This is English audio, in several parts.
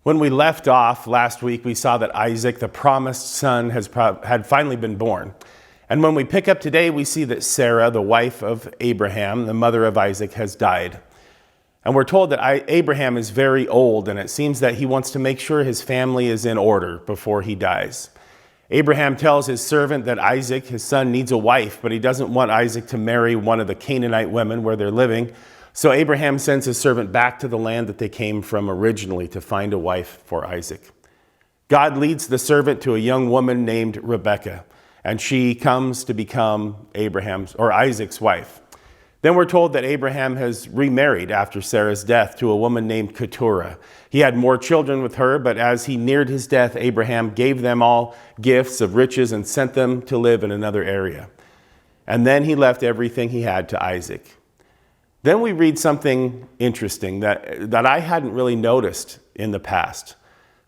When we left off last week, we saw that Isaac, the promised son, had finally been born. And when we pick up today, we see that Sarah, the wife of Abraham, the mother of Isaac, has died. And we're told that Abraham is very old, and it seems that he wants to make sure his family is in order before he dies. Abraham tells his servant that Isaac, his son, needs a wife, but he doesn't want Isaac to marry one of the Canaanite women where they're living. So Abraham sends his servant back to the land that they came from originally to find a wife for Isaac. God leads the servant to a young woman named Rebekah, and she comes to become Isaac's wife. Then we're told that Abraham has remarried after Sarah's death to a woman named Keturah. He had more children with her, but as he neared his death, Abraham gave them all gifts of riches and sent them to live in another area. And then he left everything he had to Isaac. Then we read something interesting that I hadn't really noticed in the past.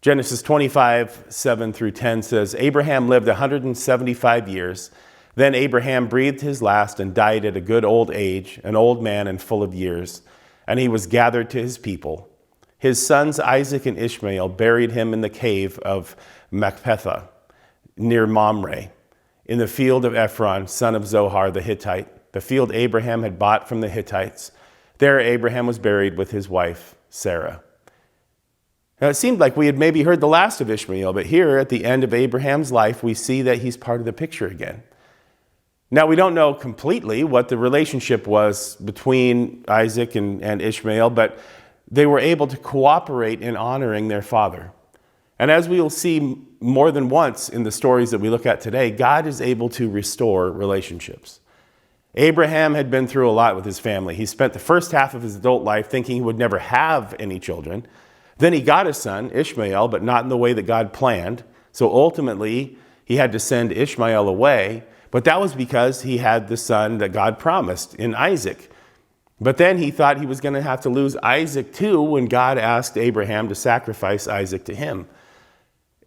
Genesis 25, 7 through 10 says, Abraham lived 175 years. Then Abraham breathed his last and died at a good old age, an old man and full of years. And he was gathered to his people. His sons Isaac and Ishmael buried him in the cave of Machpelah, near Mamre, in the field of Ephron, son of Zohar the Hittite, the field Abraham had bought from the Hittites. There Abraham was buried with his wife, Sarah. Now it seemed like we had maybe heard the last of Ishmael, but here at the end of Abraham's life, we see that he's part of the picture again. Now we don't know completely what the relationship was between Isaac and Ishmael, but they were able to cooperate in honoring their father. And as we will see more than once in the stories that we look at today, God is able to restore relationships. Abraham had been through a lot with his family. He spent the first half of his adult life thinking he would never have any children. Then he got a son, Ishmael, but not in the way that God planned. So ultimately, he had to send Ishmael away. But that was because he had the son that God promised in Isaac. But then he thought he was going to have to lose Isaac too when God asked Abraham to sacrifice Isaac to him.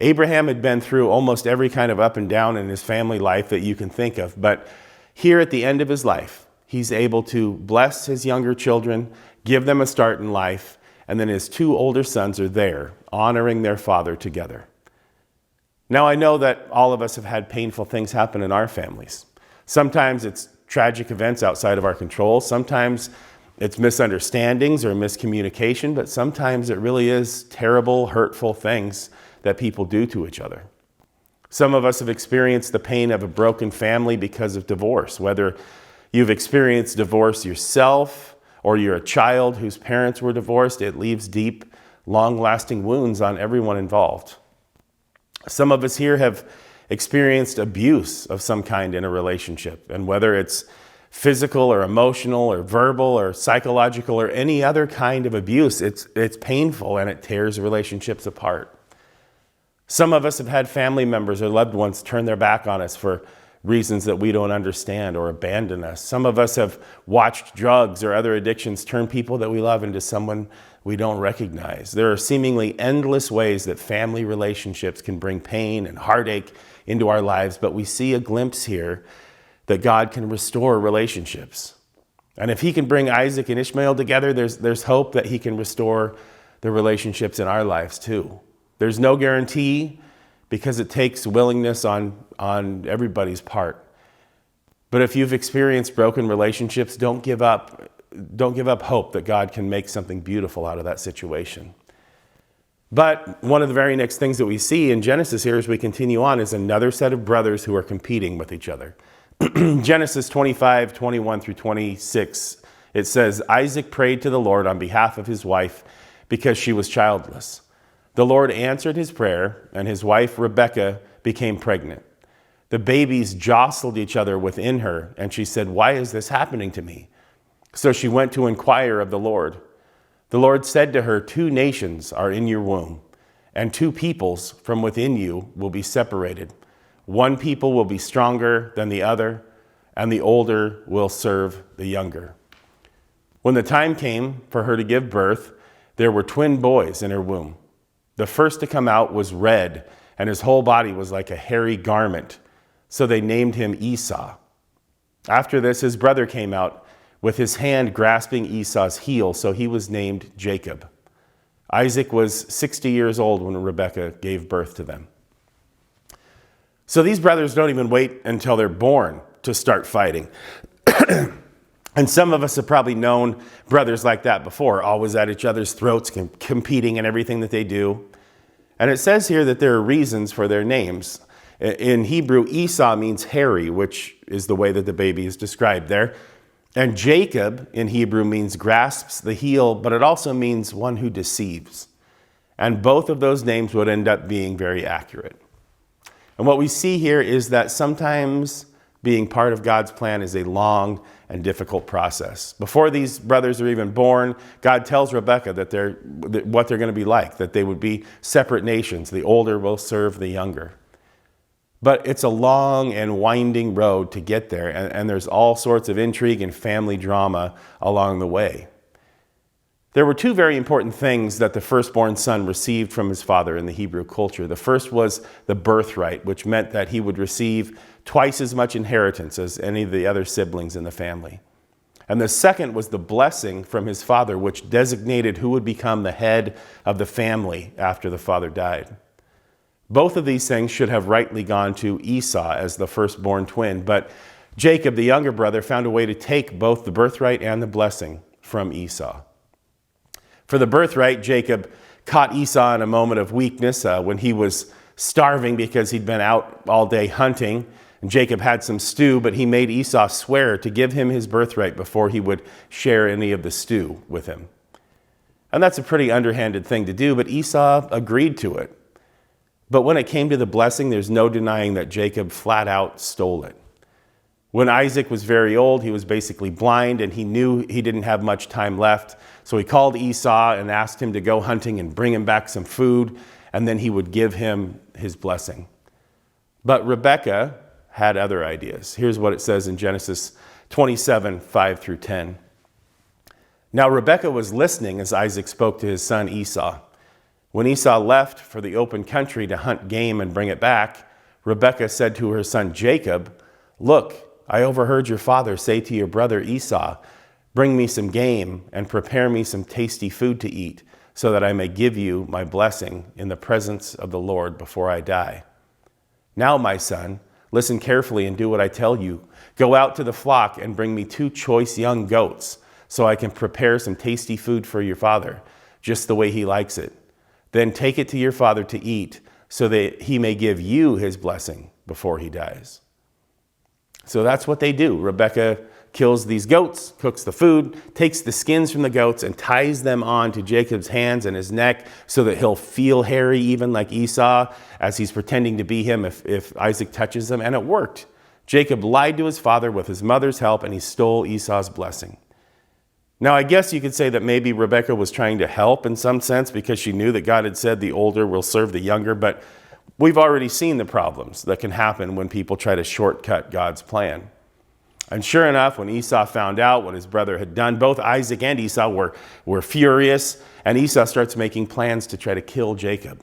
Abraham had been through almost every kind of up and down in his family life that you can think of. But here at the end of his life, he's able to bless his younger children, give them a start in life, and then his two older sons are there, honoring their father together. Now, I know that all of us have had painful things happen in our families. Sometimes it's tragic events outside of our control. Sometimes it's misunderstandings or miscommunication, but sometimes it really is terrible, hurtful things that people do to each other. Some of us have experienced the pain of a broken family because of divorce, whether you've experienced divorce yourself or you're a child whose parents were divorced. It leaves deep, long-lasting wounds on everyone involved. Some of us here have experienced abuse of some kind in a relationship, and whether it's physical or emotional or verbal or psychological or any other kind of abuse, it's painful and it tears relationships apart. Some of us have had family members or loved ones turn their back on us for reasons that we don't understand or abandon us. Some of us have watched drugs or other addictions turn people that we love into someone we don't recognize. There are seemingly endless ways that family relationships can bring pain and heartache into our lives, but we see a glimpse here that God can restore relationships. And if he can bring Isaac and Ishmael together, there's hope that he can restore the relationships in our lives too. There's no guarantee because it takes willingness on everybody's part. But if you've experienced broken relationships, don't give up hope that God can make something beautiful out of that situation. But one of the very next things that we see in Genesis here as we continue on is another set of brothers who are competing with each other. Genesis 25, 21 through 26, it says, Isaac prayed to the Lord on behalf of his wife because she was childless. The Lord answered his prayer, and his wife Rebekah became pregnant. The babies jostled each other within her, and she said, "Why is this happening to me?" So she went to inquire of the Lord. The Lord said to her, 2 nations are in your womb, and 2 peoples from within you will be separated. One people will be stronger than the other, and the older will serve the younger. When the time came for her to give birth, there were twin boys in her womb. The first to come out was red, and his whole body was like a hairy garment. So they named him Esau. After this, his brother came out with his hand grasping Esau's heel, so he was named Jacob. Isaac was 60 years old when Rebekah gave birth to them. So these brothers don't even wait until they're born to start fighting. And some of us have probably known brothers like that before, always at each other's throats, competing in everything that they do. And it says here that there are reasons for their names. In Hebrew, Esau means hairy, which is the way that the baby is described there. And Jacob in Hebrew means grasps the heel, but it also means one who deceives. And both of those names would end up being very accurate. And what we see here is that sometimes being part of God's plan is a long and difficult process. Before these brothers are even born, God tells Rebekah what they're going to be like, that they would be separate nations. The older will serve the younger. But it's a long and winding road to get there, and there's all sorts of intrigue and family drama along the way. There were two very important things that the firstborn son received from his father in the Hebrew culture. The first was the birthright, which meant that he would receive twice as much inheritance as any of the other siblings in the family. And the second was the blessing from his father, which designated who would become the head of the family after the father died. Both of these things should have rightly gone to Esau as the firstborn twin, but Jacob, the younger brother, found a way to take both the birthright and the blessing from Esau. For the birthright, Jacob caught Esau in a moment of weakness when he was starving because he'd been out all day hunting. And Jacob had some stew, but he made Esau swear to give him his birthright before he would share any of the stew with him. And that's a pretty underhanded thing to do, but Esau agreed to it. But when it came to the blessing, there's no denying that Jacob flat out stole it. When Isaac was very old, he was basically blind, and he knew he didn't have much time left. So he called Esau and asked him to go hunting and bring him back some food, and then he would give him his blessing. But Rebekah had other ideas. Here's what it says in Genesis 27, 5 through 10. Now Rebekah was listening as Isaac spoke to his son Esau. When Esau left for the open country to hunt game and bring it back, Rebekah said to her son Jacob, "Look, I overheard your father say to your brother Esau, 'Bring me some game and prepare me some tasty food to eat, so that I may give you my blessing in the presence of the Lord before I die.' Now, my son, listen carefully and do what I tell you. Go out to the flock and bring me 2 choice young goats, so I can prepare some tasty food for your father, just the way he likes it. Then take it to your father to eat, so that he may give you his blessing before he dies." So that's what they do. Rebekah kills these goats, cooks the food, takes the skins from the goats, and ties them on to Jacob's hands and his neck so that he'll feel hairy, even like Esau, as he's pretending to be him if Isaac touches them. And it worked. Jacob lied to his father with his mother's help, and he stole Esau's blessing. Now, I guess you could say that maybe Rebekah was trying to help in some sense because she knew that God had said the older will serve the younger, but we've already seen the problems that can happen when people try to shortcut God's plan. And sure enough, when Esau found out what his brother had done, both Isaac and Esau were furious, and Esau starts making plans to try to kill Jacob.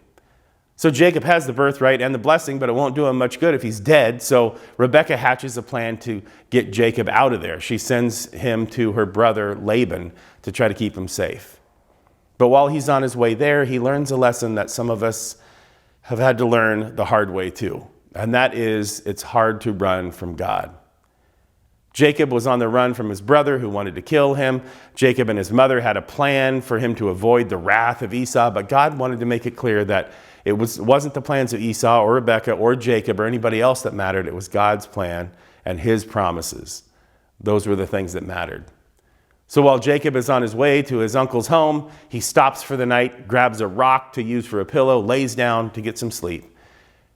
So Jacob has the birthright and the blessing, but it won't do him much good if he's dead. So Rebekah hatches a plan to get Jacob out of there. She sends him to her brother Laban to try to keep him safe. But while he's on his way there, he learns a lesson that some of us have had to learn the hard way too. And that is, it's hard to run from God. Jacob was on the run from his brother who wanted to kill him. Jacob and his mother had a plan for him to avoid the wrath of Esau, but God wanted to make it clear that it wasn't the plans of Esau or Rebekah or Jacob or anybody else that mattered. It was God's plan and his promises. Those were the things that mattered. So while Jacob is on his way to his uncle's home, he stops for the night, grabs a rock to use for a pillow, lays down to get some sleep.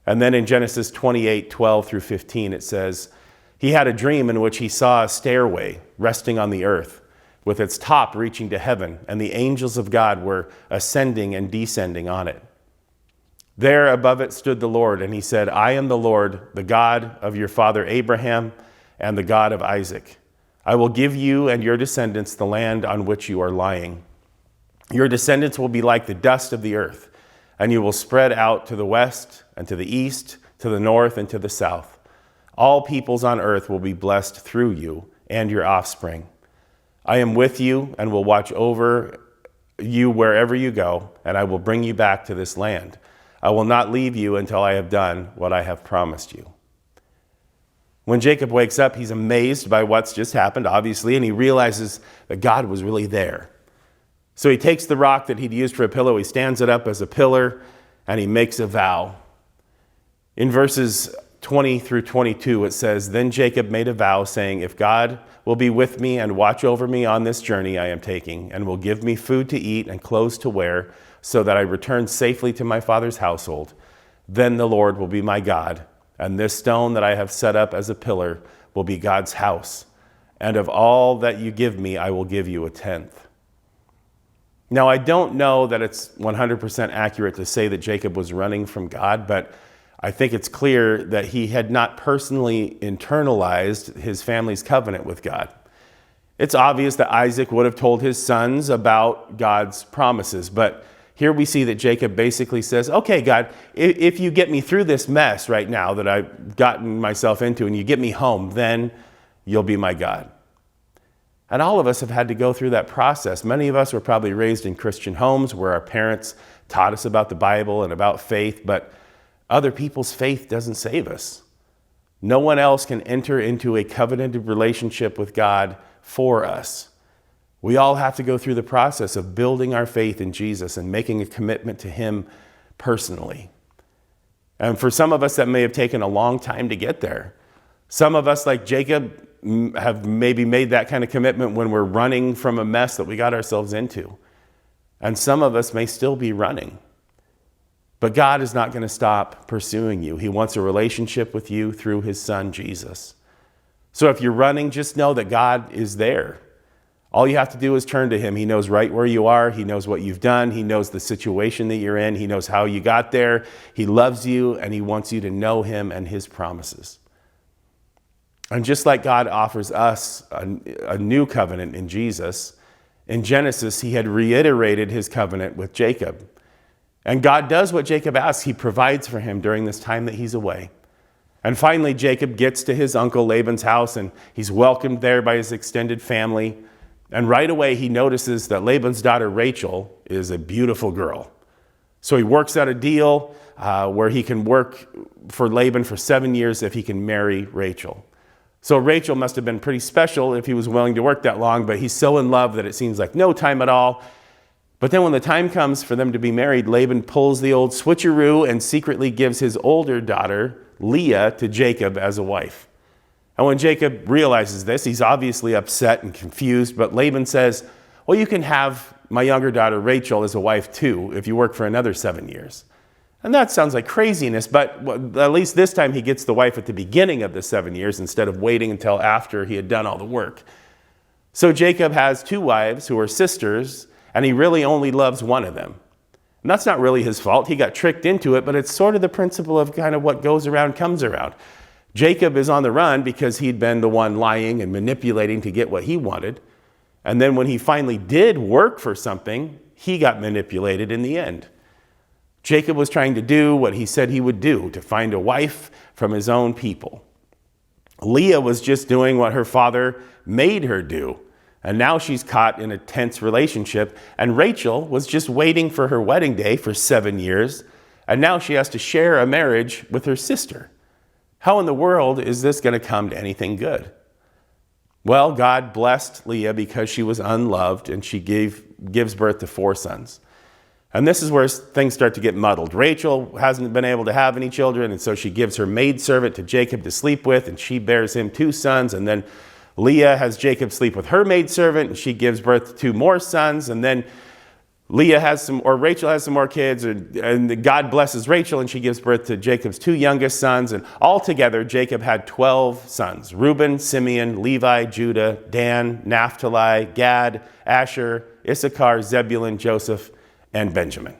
And then in Genesis 28, 12 through 15, it says, he had a dream in which he saw a stairway resting on the earth, with its top reaching to heaven, and the angels of God were ascending and descending on it. There above it stood the Lord, and he said, I am the Lord, the God of your father Abraham, and the God of Isaac. I will give you and your descendants the land on which you are lying. Your descendants will be like the dust of the earth, and you will spread out to the west and to the east, to the north and to the south. All peoples on earth will be blessed through you and your offspring. I am with you and will watch over you wherever you go, and I will bring you back to this land. I will not leave you until I have done what I have promised you." When Jacob wakes up, he's amazed by what's just happened, obviously, and he realizes that God was really there. So he takes the rock that he'd used for a pillow, he stands it up as a pillar, and he makes a vow. In verses 20 through 22, it says, "Then Jacob made a vow, saying, 'If God will be with me and watch over me on this journey I am taking, and will give me food to eat and clothes to wear, so that I return safely to my father's household, then the Lord will be my God, and this stone that I have set up as a pillar will be God's house. And of all that you give me, I will give you a tenth.'" Now, I don't know that it's 100% accurate to say that Jacob was running from God, but I think it's clear that he had not personally internalized his family's covenant with God. It's obvious that Isaac would have told his sons about God's promises, but here we see that Jacob basically says, "Okay, God, if you get me through this mess right now that I've gotten myself into and you get me home, then you'll be my God." And all of us have had to go through that process. Many of us were probably raised in Christian homes where our parents taught us about the Bible and about faith, but other people's faith doesn't save us. No one else can enter into a covenanted relationship with God for us. We all have to go through the process of building our faith in Jesus and making a commitment to Him personally. And for some of us, that may have taken a long time to get there. Some of us, like Jacob, have maybe made that kind of commitment when we're running from a mess that we got ourselves into. And some of us may still be running. But God is not going to stop pursuing you. He wants a relationship with you through His Son, Jesus. So if you're running, just know that God is there. All you have to do is turn to Him. He knows right where you are. He knows what you've done. He knows the situation that you're in. He knows how you got there. He loves you, and He wants you to know Him and His promises. And just like God offers us a new covenant in Jesus, in Genesis, He had reiterated His covenant with Jacob. And God does what Jacob asks. He provides for him during this time that he's away. And finally, Jacob gets to his uncle Laban's house, and he's welcomed there by his extended family. And right away, he notices that Laban's daughter Rachel is a beautiful girl. So he works out a deal where he can work for Laban for 7 years if he can marry Rachel. So Rachel must have been pretty special if he was willing to work that long, but he's so in love that it seems like no time at all. But then when the time comes for them to be married, Laban pulls the old switcheroo and secretly gives his older daughter, Leah, to Jacob as a wife. And when Jacob realizes this, he's obviously upset and confused, but Laban says, "Well, you can have my younger daughter, Rachel, as a wife too, if you work for another 7 years." And that sounds like craziness, but at least this time he gets the wife at the beginning of the 7 years instead of waiting until after he had done all the work. So Jacob has 2 wives who are sisters, and he really only loves one of them. And that's not really his fault. He got tricked into it, but it's sort of the principle of kind of what goes around comes around. Jacob is on the run because he'd been the one lying and manipulating to get what he wanted. And then when he finally did work for something, he got manipulated in the end. Jacob was trying to do what he said he would do, to find a wife from his own people. Leah was just doing what her father made her do. And now she's caught in a tense relationship. And Rachel was just waiting for her wedding day for 7 years. And now she has to share a marriage with her sister. How in the world is this going to come to anything good? Well, God blessed Leah because she was unloved, and she gives birth to 4 sons. And this is where things start to get muddled. Rachel hasn't been able to have any children, and so she gives her maidservant to Jacob to sleep with, and she bears him 2 sons. And then Leah has Jacob sleep with her maidservant, and she gives birth to 2 more sons. And then Rachel has some more kids, and God blesses Rachel, and she gives birth to Jacob's 2 youngest sons. And altogether, Jacob had 12 sons: Reuben, Simeon, Levi, Judah, Dan, Naphtali, Gad, Asher, Issachar, Zebulun, Joseph, and Benjamin.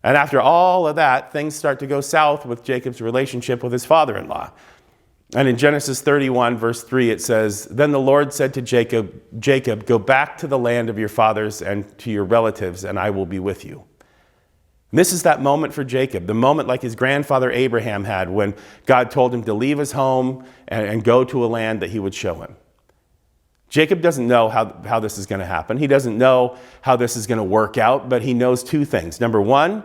And after all of that, things start to go south with Jacob's relationship with his father-in-law. And in Genesis 31, verse 3, it says, "Then the Lord said to Jacob, 'Jacob, go back to the land of your fathers and to your relatives, and I will be with you.'" And this is that moment for Jacob, the moment like his grandfather Abraham had when God told him to leave his home and go to a land that He would show him. Jacob doesn't know how this is going to happen. He doesn't know how this is going to work out, but he knows two things. Number one,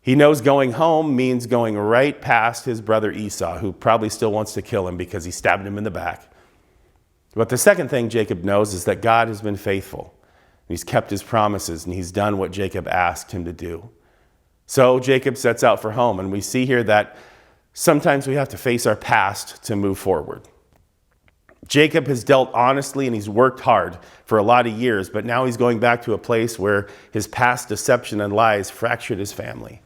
he knows going home means going right past his brother Esau, who probably still wants to kill him because he stabbed him in the back. But the second thing Jacob knows is that God has been faithful. He's kept his promises, and he's done what Jacob asked him to do. So Jacob sets out for home, and we see here that sometimes we have to face our past to move forward. Jacob has dealt honestly and he's worked hard for a lot of years, but now he's going back to a place where his past deception and lies fractured his family.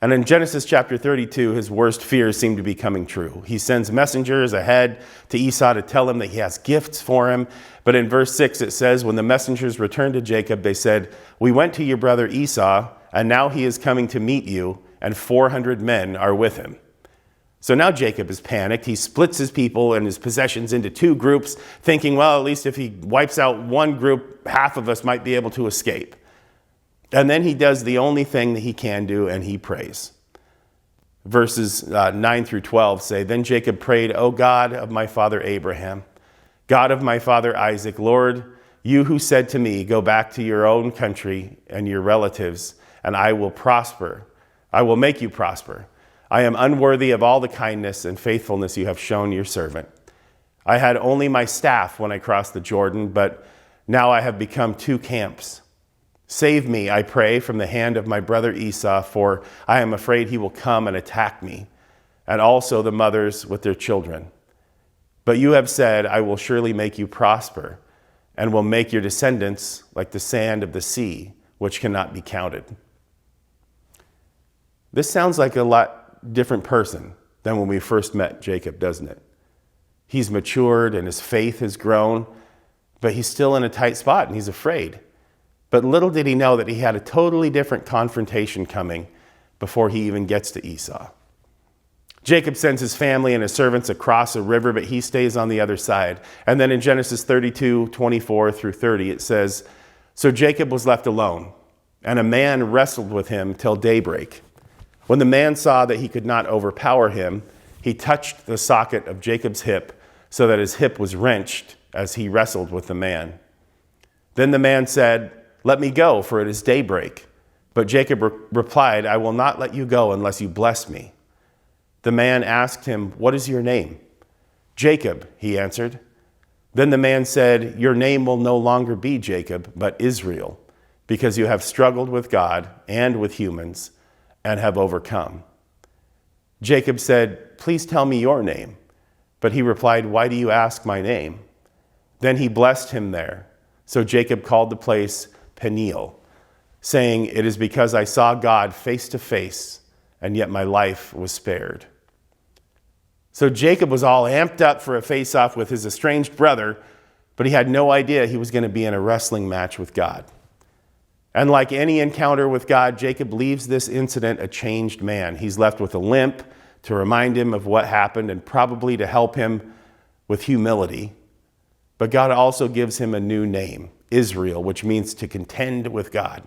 And in Genesis chapter 32, his worst fears seem to be coming true. He sends messengers ahead to Esau to tell him that he has gifts for him. But in verse 6, it says, when the messengers returned to Jacob, they said, "We went to your brother Esau, and now he is coming to meet you, and 400 men are with him." So now Jacob is panicked. He splits his people and his possessions into two groups, thinking, well, at least if he wipes out one group, half of us might be able to escape. And then he does the only thing that he can do, and he prays. Verses 9 through 12 say, "Then Jacob prayed, 'O God of my father Abraham, God of my father Isaac, Lord, you who said to me, go back to your own country and your relatives, and I will prosper. I will make you prosper. I am unworthy of all the kindness and faithfulness you have shown your servant. I had only my staff when I crossed the Jordan, but now I have become two camps. Save me, I pray, from the hand of my brother Esau, for I am afraid he will come and attack me, and also the mothers with their children. But you have said, I will surely make you prosper, and will make your descendants like the sand of the sea, which cannot be counted.'" This sounds like a lot different person than when we first met Jacob, doesn't it? He's matured and his faith has grown, but he's still in a tight spot and he's afraid. But little did he know that he had a totally different confrontation coming before he even gets to Esau. Jacob sends his family and his servants across a river, but he stays on the other side. And then in Genesis 32, 24 through 30, it says, "So Jacob was left alone, and a man wrestled with him till daybreak. When the man saw that he could not overpower him, he touched the socket of Jacob's hip so that his hip was wrenched as he wrestled with the man. Then the man said, 'Let me go, for it is daybreak.' But Jacob replied, 'I will not let you go unless you bless me.' The man asked him, 'What is your name?' 'Jacob,' he answered. Then the man said, 'Your name will no longer be Jacob, but Israel, because you have struggled with God and with humans and have overcome.' Jacob said, 'Please tell me your name.' But he replied, 'Why do you ask my name?' Then he blessed him there. So Jacob called the place Peniel, saying, 'It is because I saw God face to face, and yet my life was spared.'" So Jacob was all amped up for a face-off with his estranged brother, but he had no idea he was going to be in a wrestling match with God. And like any encounter with God, Jacob leaves this incident a changed man. He's left with a limp to remind him of what happened and probably to help him with humility. But God also gives him a new name, Israel, which means to contend with God.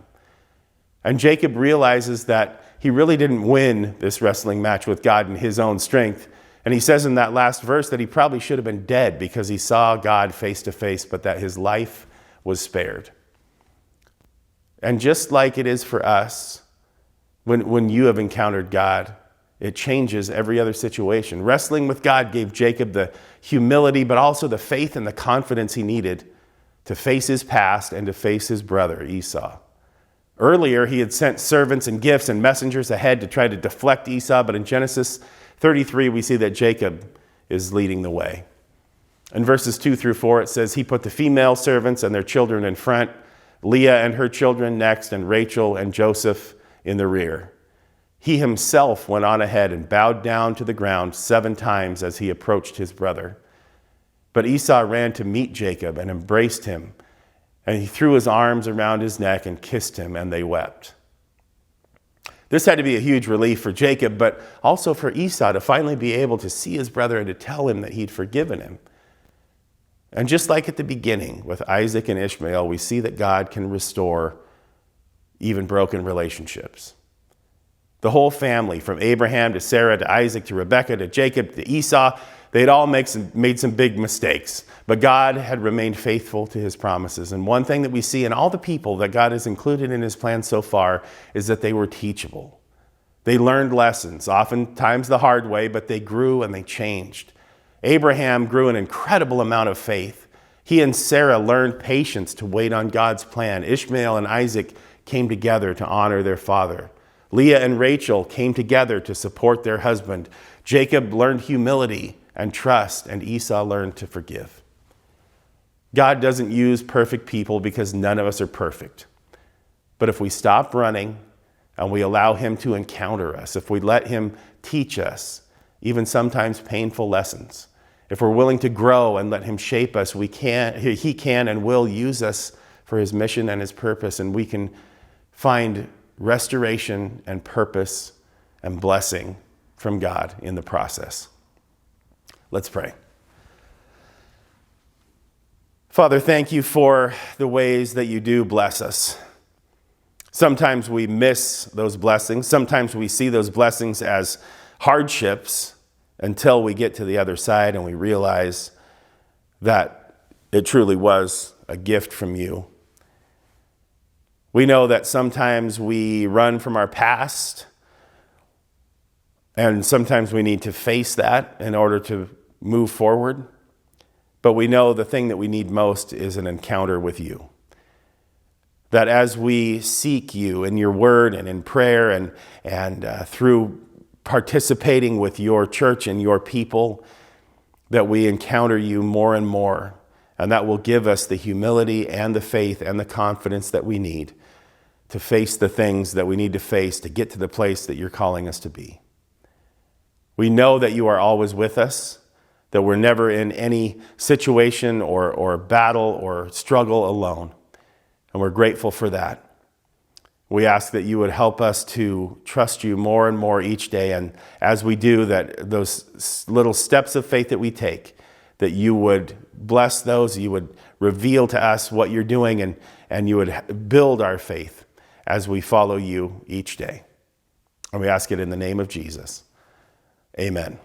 And Jacob realizes that he really didn't win this wrestling match with God in his own strength. And he says in that last verse that he probably should have been dead because he saw God face to face, but that his life was spared. And just like it is for us, when you have encountered God, it changes every other situation. Wrestling with God gave Jacob the humility, but also the faith and the confidence he needed to face his past and to face his brother Esau. Earlier, he had sent servants and gifts and messengers ahead to try to deflect Esau, but in Genesis 33, we see that Jacob is leading the way. In verses 2 through 4, it says, "He put the female servants and their children in front, Leah and her children next, and Rachel and Joseph in the rear. He himself went on ahead and bowed down to the ground 7 times as he approached his brother. But Esau ran to meet Jacob and embraced him, and he threw his arms around his neck and kissed him, and they wept." This had to be a huge relief for Jacob, but also for Esau to finally be able to see his brother and to tell him that he'd forgiven him. And just like at the beginning with Isaac and Ishmael, we see that God can restore even broken relationships. The whole family, from Abraham to Sarah to Isaac to Rebekah to Jacob to Esau, They'd all made some big mistakes, but God had remained faithful to his promises. And one thing that we see in all the people that God has included in his plan so far is that they were teachable. They learned lessons, oftentimes the hard way, but they grew and they changed. Abraham grew an incredible amount of faith. He and Sarah learned patience to wait on God's plan. Ishmael and Isaac came together to honor their father. Leah and Rachel came together to support their husband. Jacob learned humility and trust, and Esau learned to forgive. God doesn't use perfect people because none of us are perfect. But if we stop running and we allow him to encounter us, if we let him teach us, even sometimes painful lessons, if we're willing to grow and let him shape us, he can and will use us for his mission and his purpose, and we can find restoration and purpose and blessing from God in the process. Let's pray. Father, thank you for the ways that you do bless us. Sometimes we miss those blessings. Sometimes we see those blessings as hardships until we get to the other side and we realize that it truly was a gift from you. We know that sometimes we run from our past, and sometimes we need to face that in order to move forward. But we know the thing that we need most is an encounter with you. That as we seek you in your word and in prayer and through participating with your church and your people, that we encounter you more and more. And that will give us the humility and the faith and the confidence that we need to face the things that we need to face to get to the place that you're calling us to be. We know that you are always with us, that we're never in any situation or battle or struggle alone. And we're grateful for that. We ask that you would help us to trust you more and more each day. And as we do, that those little steps of faith that we take, that you would bless those, you would reveal to us what you're doing, and you would build our faith as we follow you each day. And we ask it in the name of Jesus. Amen.